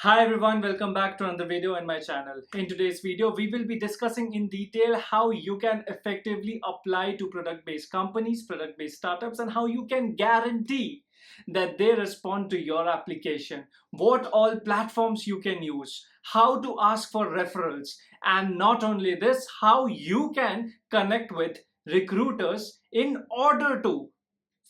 Hi everyone, welcome back to another video on my channel. In today's video, we will be discussing in detail how you can effectively apply to product-based companies, product-based startups, and how you can guarantee that they respond to your application, what all platforms you can use, how to ask for referrals, and not only this, how you can connect with recruiters in order to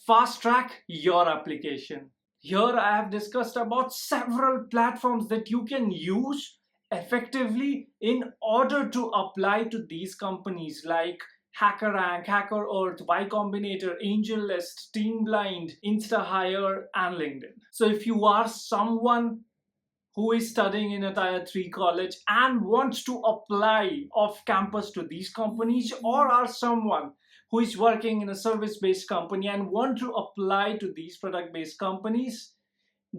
fast track your application. Here I have discussed about several platforms that you can use effectively in order to apply to these companies like HackerRank, HackerEarth, Y Combinator, AngelList, TeamBlind, Instahyre, and LinkedIn. So if you are someone who is studying in a tier 3 college and wants to apply off campus to these companies, or are someone who is working in a service-based company and want to apply to these product-based companies,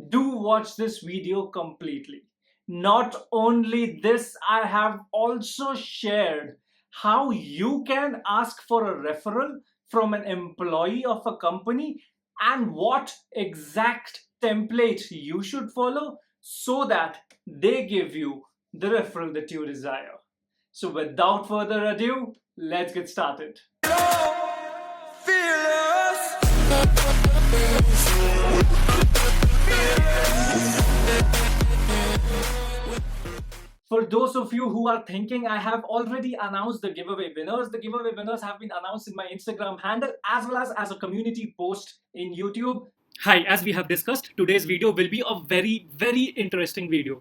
do watch this video completely. Not only this, I have also shared how you can ask for a referral from an employee of a company and what exact template you should follow so that they give you the referral that you desire. So without further ado, let's get started. For those of you who are thinking, I have already announced the giveaway winners. The giveaway winners have been announced in my Instagram handle as well as a community post in YouTube. Hi, as we have discussed, today's video will be a very interesting video.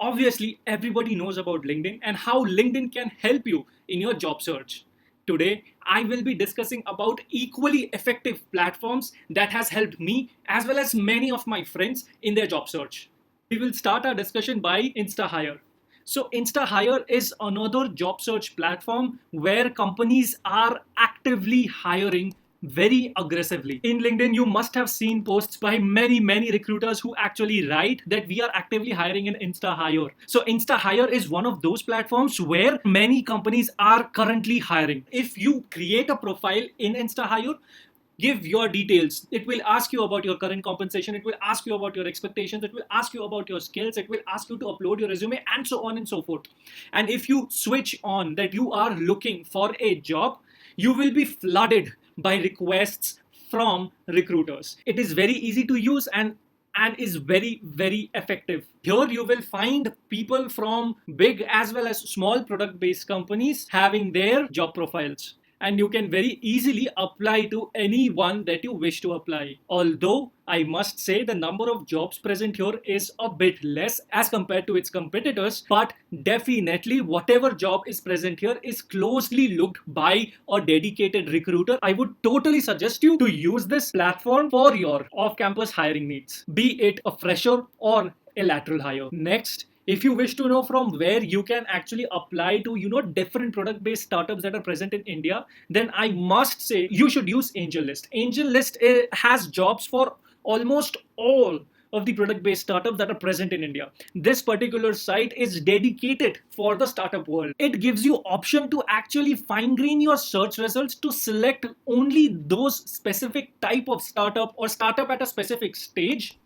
Obviously, everybody knows about LinkedIn and how LinkedIn can help you in your job search. Today, I will be discussing about equally effective platforms that has helped me as well as many of my friends in their job search. We will start our discussion by Instahyre. So Instahyre is another job search platform where companies are actively hiring very aggressively. In LinkedIn, you must have seen posts by many recruiters who actually write that we are actively hiring in Instahyre. So Instahyre is one of those platforms where many companies are currently hiring. If you create a profile in Instahyre, give your details. It will ask you about your current compensation. It will ask you about your expectations. It will ask you about your skills. It will ask you to upload your resume and so on and so forth. And if you switch on that you are looking for a job, you will be flooded by requests from recruiters. It is very easy to use and is very effective. Here you will find people from big as well as small product-based companies having their job profiles. And you can very easily apply to anyone that you wish to apply. Although I must say the number of jobs present here is a bit less as compared to its competitors, but definitely whatever job is present here is closely looked by a dedicated recruiter. I would totally suggest you to use this platform for your off-campus hiring needs, be it a fresher or a lateral hire. Next, if you wish to know from where you can actually apply to different product-based startups that are present in India, then I must say you should use AngelList. AngelList has jobs for almost all of the product-based startups that are present in India. This particular site is dedicated for the startup world. It gives you option to actually fine-grain your search results to select only those specific type of startup or startup at a specific stage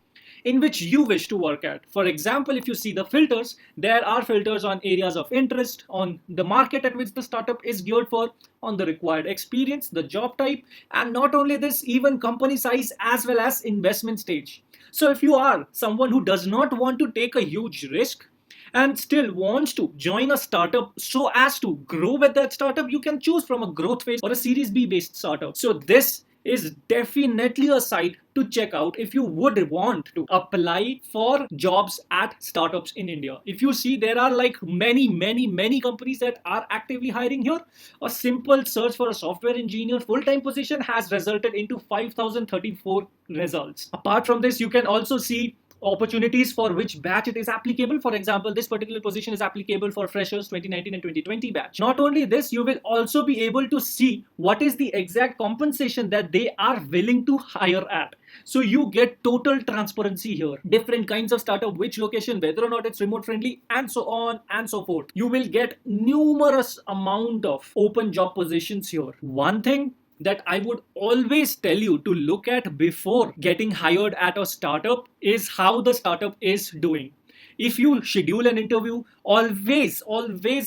in which you wish to work at. For example, if you see the filters, there are filters on areas of interest, on the market at which the startup is geared for, on the required experience, the job type, and not only this, even company size as well as investment stage. So if you are someone who does not want to take a huge risk and still wants to join a startup so as to grow with that startup, you can choose from a growth phase or a Series B based startup. So this is definitely a site to check out if you would want to apply for jobs at startups in India. If you see, there are like many companies that are actively hiring here. A simple search for a software engineer full-time position has resulted into 5,034 results. Apart from this, you can also see opportunities for which batch it is applicable. For example, this particular position is applicable for freshers 2019 and 2020 batch. Not only this, you will also be able to see what is the exact compensation that they are willing to hire at. So you get total transparency here. Different kinds of startup, which location, whether or not it's remote friendly, and so on and so forth. You will get numerous amount of open job positions here. One thing that I would always tell you to look at before getting hired at a startup is how the startup is doing. If you schedule an interview, always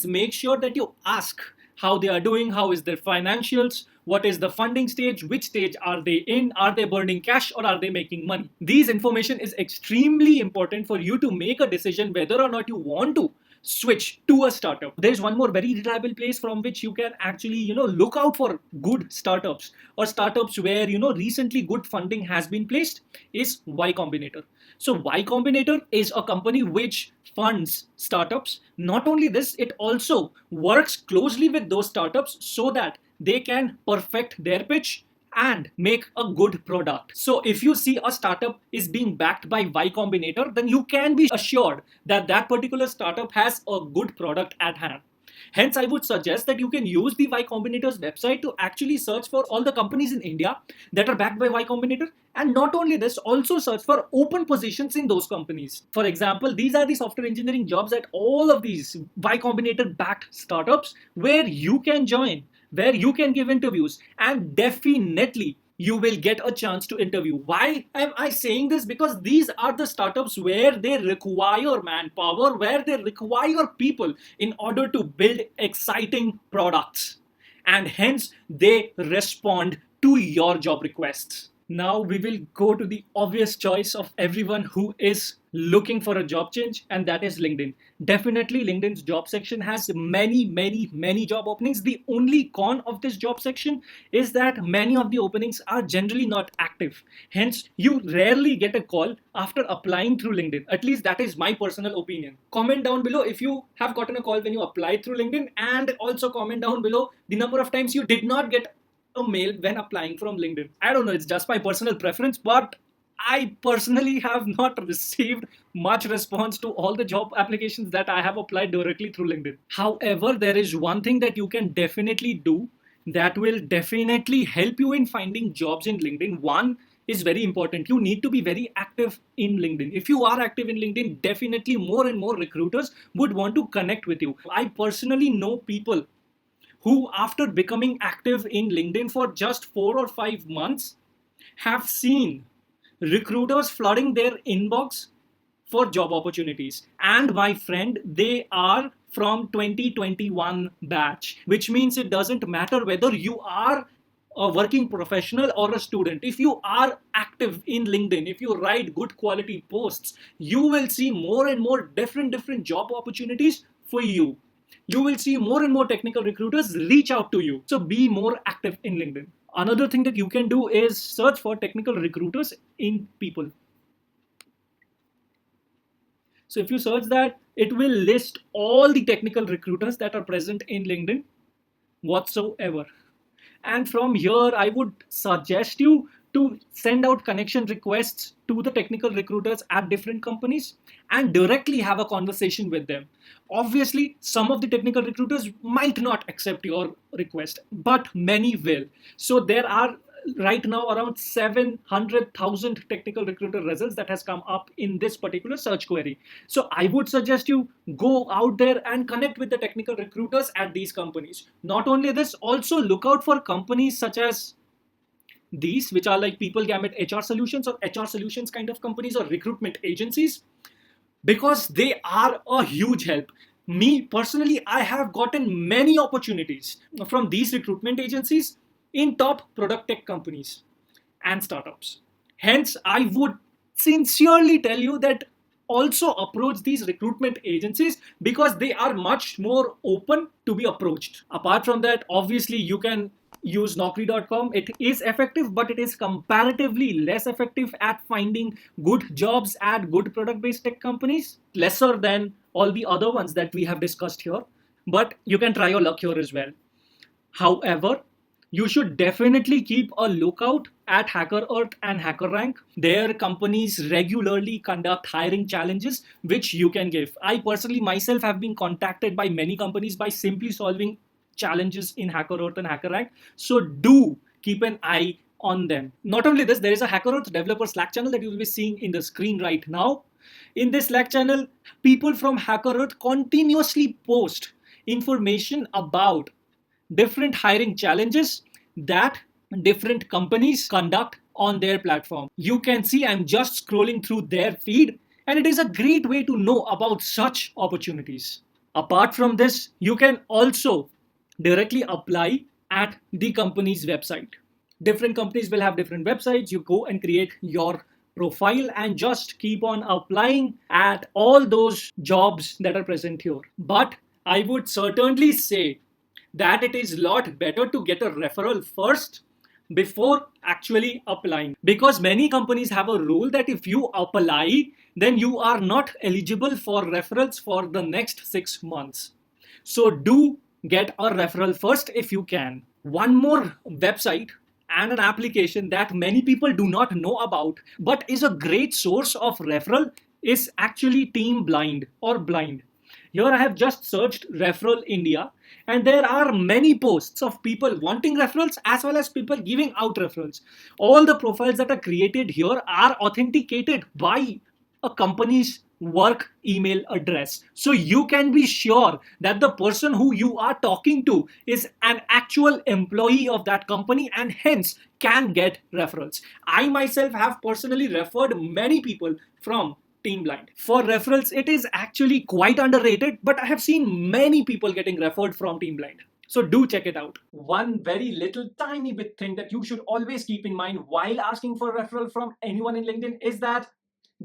make sure that you ask how they are doing, how is their financials, what is the funding stage, which stage are they in, are they burning cash or are they making money. These information is extremely important for you to make a decision whether or not you want to switch to a startup. There's one more very reliable place from which you can actually look out for good startups, or startups where recently good funding has been placed, is Y Combinator. So Y Combinator is a company which funds startups. Not only this, it also works closely with those startups so that they can perfect their pitch and make a good product. So if you see a startup is being backed by Y Combinator, then you can be assured that that particular startup has a good product at hand. Hence, I would suggest that you can use the Y Combinator's website to actually search for all the companies in India that are backed by Y Combinator. And not only this, also search for open positions in those companies. For example, these are the software engineering jobs at all of these Y Combinator backed startups where you can join, where you can give interviews, and definitely you will get a chance to interview. Why am I saying this? Because these are the startups where they require manpower, where they require people in order to build exciting products. And hence they respond to your job requests. Now we will go to the obvious choice of everyone who is looking for a job change, and that is LinkedIn. Definitely LinkedIn's job section has many job openings. The only con of this job section is that many of the openings are generally not active. Hence, you rarely get a call after applying through LinkedIn. At least that is my personal opinion. Comment down below if you have gotten a call when you applied through LinkedIn, and also comment down below the number of times you did not get a mail when applying from LinkedIn. I don't know, it's just my personal preference, but I personally have not received much response to all the job applications that I have applied directly through LinkedIn. However, there is one thing that you can definitely do that will definitely help you in finding jobs in LinkedIn. One is very important. You need to be very active in LinkedIn. If you are active in LinkedIn, definitely more and more recruiters would want to connect with you. I personally know people who, after becoming active in LinkedIn for just 4 or 5 months, have seen recruiters flooding their inbox for job opportunities. And my friend, they are from 2021 batch, which means it doesn't matter whether you are a working professional or a student. If you are active in LinkedIn, if you write good quality posts, you will see more and more different job opportunities for you. You will see more and more technical recruiters reach out to you. So be more active in LinkedIn. Another thing that you can do is search for technical recruiters in People. So if you search that, it will list all the technical recruiters that are present in LinkedIn whatsoever. And from here, I would suggest you to send out connection requests to the technical recruiters at different companies and directly have a conversation with them. Obviously, some of the technical recruiters might not accept your request, but many will. So there are right now around 700,000 technical recruiter results that has come up in this particular search query. So I would suggest you go out there and connect with the technical recruiters at these companies. Not only this, also look out for companies such as these, which are like People Gamut HR Solutions or HR Solutions kind of companies, or recruitment agencies, because they are a huge help. Me personally, I have gotten many opportunities from these recruitment agencies in top product tech companies and startups. Hence, I would sincerely tell you that also approach these recruitment agencies because they are much more open to be approached. Apart from that, obviously, you can use Naukri.com. It is effective, but it is comparatively less effective at finding good jobs at good product-based tech companies, lesser than all the other ones that we have discussed here. But you can try your luck here as well. However, you should definitely keep a lookout at HackerEarth and HackerRank. Their companies regularly conduct hiring challenges, which you can give. I personally myself have been contacted by many companies by simply solving challenges in HackerEarth and HackerRank. So do keep an eye on them. Not only this, there is a HackerEarth developer Slack channel that you will be seeing in the screen right now. In this Slack channel, people from HackerEarth continuously post information about different hiring challenges that different companies conduct on their platform. You can see I'm just scrolling through their feed. and it is a great way to know about such opportunities. Apart from this, you can also directly apply at the company's website. Different companies will have different websites. You go and create your profile and just keep on applying at all those jobs that are present here. But I would certainly say that it is a lot better to get a referral first before actually applying, because many companies have a rule that if you apply, then you are not eligible for referrals for the next 6 months. So do get a referral first if you can. One more website and an application that many people do not know about but is a great source of referral is actually Team Blind or Blind. Here I have just searched Referral India, and there are many posts of people wanting referrals as well as people giving out referrals. All the profiles that are created here are authenticated by a company's work email address. So you can be sure that the person who you are talking to is an actual employee of that company and hence can get referrals. I myself have personally referred many people from Team Blind. For referrals, it is actually quite underrated, but I have seen many people getting referred from Team Blind. So do check it out. One very little tiny bit thing that you should always keep in mind while asking for a referral from anyone in LinkedIn is that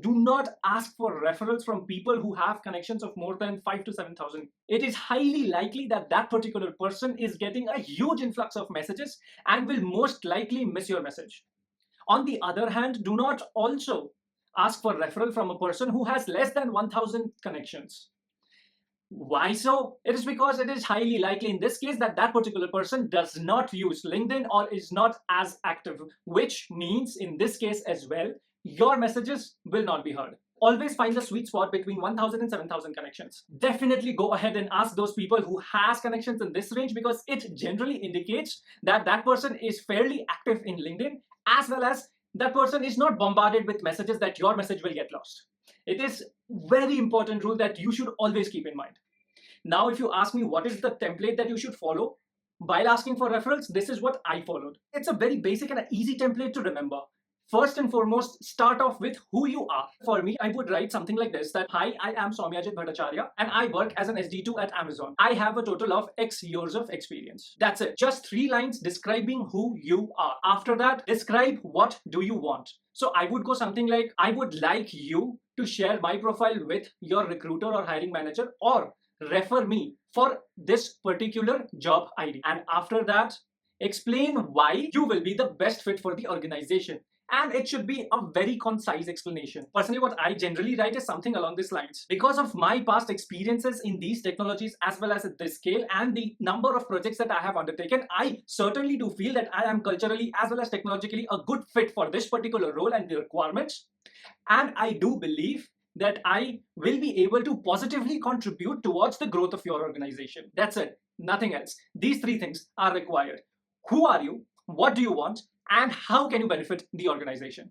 do not ask for referrals from people who have connections of more than 5 to 7,000. It is highly likely that that particular person is getting a huge influx of messages and will most likely miss your message. On the other hand, do not also ask for referral from a person who has less than 1,000 connections. Why so? It is because it is highly likely in this case that that particular person does not use LinkedIn or is not as active, which means in this case as well, your messages will not be heard. Always find the sweet spot between 1,000 and 7,000 connections. Definitely go ahead and ask those people who has connections in this range, because it generally indicates that that person is fairly active in LinkedIn, as well as that person is not bombarded with messages that your message will get lost. It is very important rule that you should always keep in mind. Now, if you ask me what is the template that you should follow while asking for referrals, this is what I followed. It's a very basic and an easy template to remember. First and foremost, start off with who you are. For me, I would write something like this, that hi, I am Soumyajit Bhattacharya and I work as an SD2 at Amazon. I have a total of X years of experience. That's it. Just 3 lines describing who you are. After that, describe what do you want. So I would go something like, I would like you to share my profile with your recruiter or hiring manager, or refer me for this particular job ID. And after that, explain why you will be the best fit for the organization. And it should be a very concise explanation. Personally, what I generally write is something along these lines. Because of my past experiences in these technologies as well as at this scale and the number of projects that I have undertaken, I certainly do feel that I am culturally as well as technologically a good fit for this particular role and the requirements. And I do believe that I will be able to positively contribute towards the growth of your organization. That's it. Nothing else. These 3 things are required. Who are you? What do you want? And how can you benefit the organization?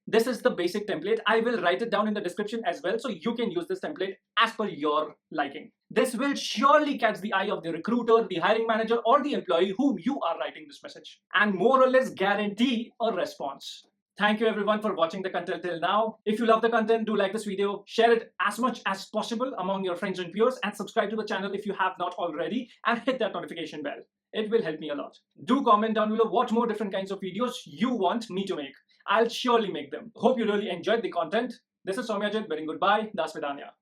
This is the basic template. I will write it down in the description as well, so you can use this template as per your liking. This will surely catch the eye of the recruiter, the hiring manager, or the employee whom you are writing this message, and more or less guarantee a response. Thank you everyone for watching the content till now. If you love the content, do like this video, share it as much as possible among your friends and peers, and subscribe to the channel if you have not already, and hit that notification bell. It will help me a lot. Do comment down below what more different kinds of videos you want me to make. I'll surely make them. Hope you really enjoyed the content. This is Soumyajit bidding goodbye. Das Vidanya.